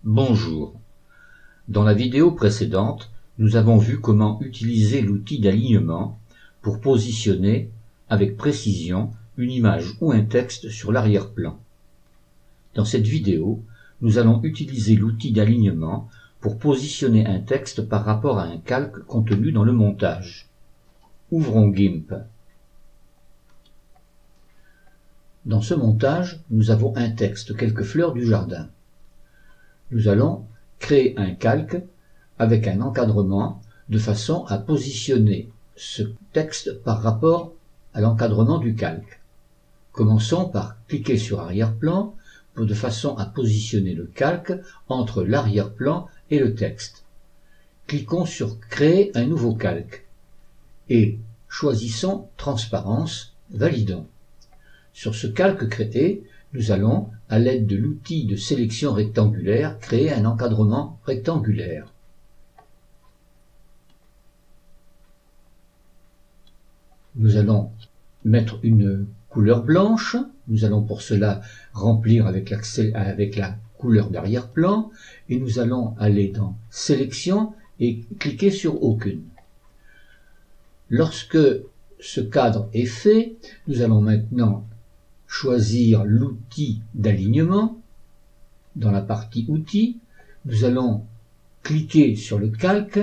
Bonjour. Dans la vidéo précédente, nous avons vu comment utiliser l'outil d'alignement pour positionner avec précision une image ou un texte sur l'arrière-plan. Dans cette vidéo, nous allons utiliser l'outil d'alignement pour positionner un texte par rapport à un calque contenu dans le montage. Ouvrons GIMP. Dans ce montage, nous avons un texte, quelques fleurs du jardin. Nous allons créer un calque avec un encadrement de façon à positionner ce texte par rapport à l'encadrement du calque. Commençons par cliquer sur arrière-plan de façon à positionner le calque entre l'arrière-plan et le texte. Cliquons sur Créer un nouveau calque et choisissons Transparence, validons. Sur ce calque créé, nous allons, à l'aide de l'outil de sélection rectangulaire, créer un encadrement rectangulaire. Nous allons mettre une couleur blanche. Nous allons pour cela remplir avec la couleur d'arrière-plan et nous allons aller dans Sélection et cliquer sur Aucune. Lorsque ce cadre est fait, nous allons maintenant choisir l'outil d'alignement. Dans la partie Outils, nous allons cliquer sur le calque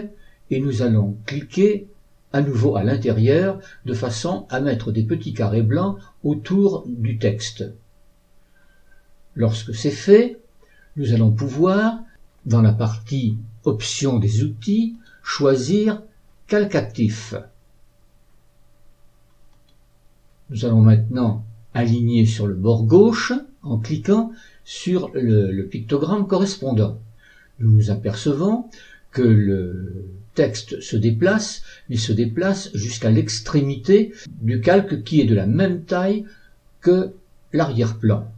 et nous allons cliquer à nouveau à l'intérieur de façon à mettre des petits carrés blancs autour du texte. Lorsque c'est fait, nous allons pouvoir, dans la partie Options des outils, choisir Calque actif. Nous allons maintenant aligner sur le bord gauche en cliquant sur le pictogramme correspondant. Nous nous apercevons que le texte se déplace, mais se déplace jusqu'à l'extrémité du calque qui est de la même taille que l'arrière-plan.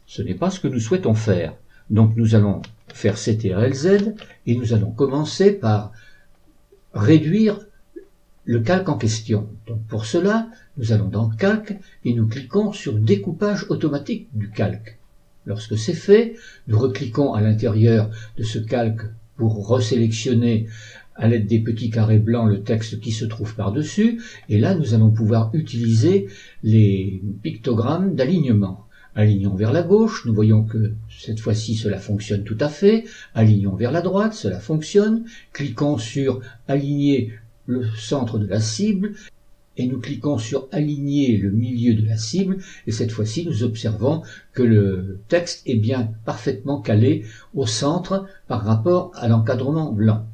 Ce n'est pas ce que nous souhaitons faire. Donc nous allons faire CTRL-Z et nous allons commencer par réduire le calque en question. Donc pour cela, nous allons dans Calque et nous cliquons sur Découpage automatique du calque. Lorsque c'est fait, nous recliquons à l'intérieur de ce calque pour resélectionner à l'aide des petits carrés blancs le texte qui se trouve par-dessus. Et là, nous allons pouvoir utiliser les pictogrammes d'alignement. Alignons vers la gauche, nous voyons que cette fois-ci cela fonctionne tout à fait. Alignons vers la droite, cela fonctionne. Cliquons sur Aligner le centre de la cible et nous cliquons sur Aligner le milieu de la cible et cette fois-ci nous observons que le texte est bien parfaitement calé au centre par rapport à l'encadrement blanc.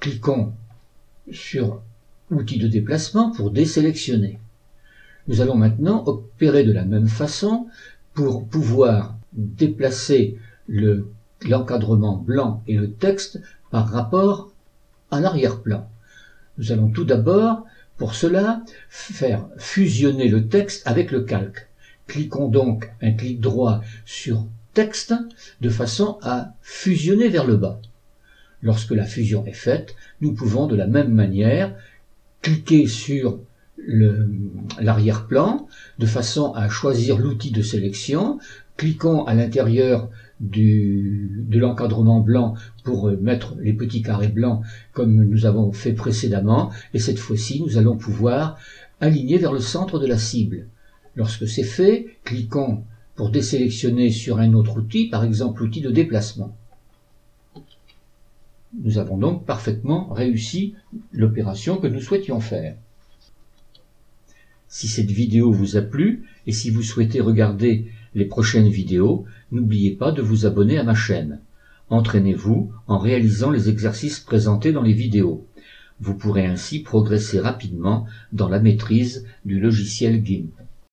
Cliquons sur Outil de déplacement pour désélectionner. Nous allons maintenant opérer de la même façon pour pouvoir déplacer l'encadrement blanc et le texte par rapport à l'arrière-plan. Nous allons tout d'abord, pour cela, faire fusionner le texte avec le calque. Cliquons donc un clic droit sur Texte de façon à fusionner vers le bas. Lorsque la fusion est faite, nous pouvons de la même manière cliquer sur l'arrière-plan de façon à choisir l'outil de sélection. Cliquons à l'intérieur de l'encadrement blanc pour mettre les petits carrés blancs comme nous avons fait précédemment et cette fois-ci nous allons pouvoir aligner vers le centre de la cible. Lorsque c'est fait, cliquons pour désélectionner sur un autre outil, par exemple l'outil de déplacement. Nous avons donc parfaitement réussi l'opération que nous souhaitions faire. Si cette vidéo vous a plu et si vous souhaitez regarder les prochaines vidéos, n'oubliez pas de vous abonner à ma chaîne. Entraînez-vous en réalisant les exercices présentés dans les vidéos. Vous pourrez ainsi progresser rapidement dans la maîtrise du logiciel GIMP.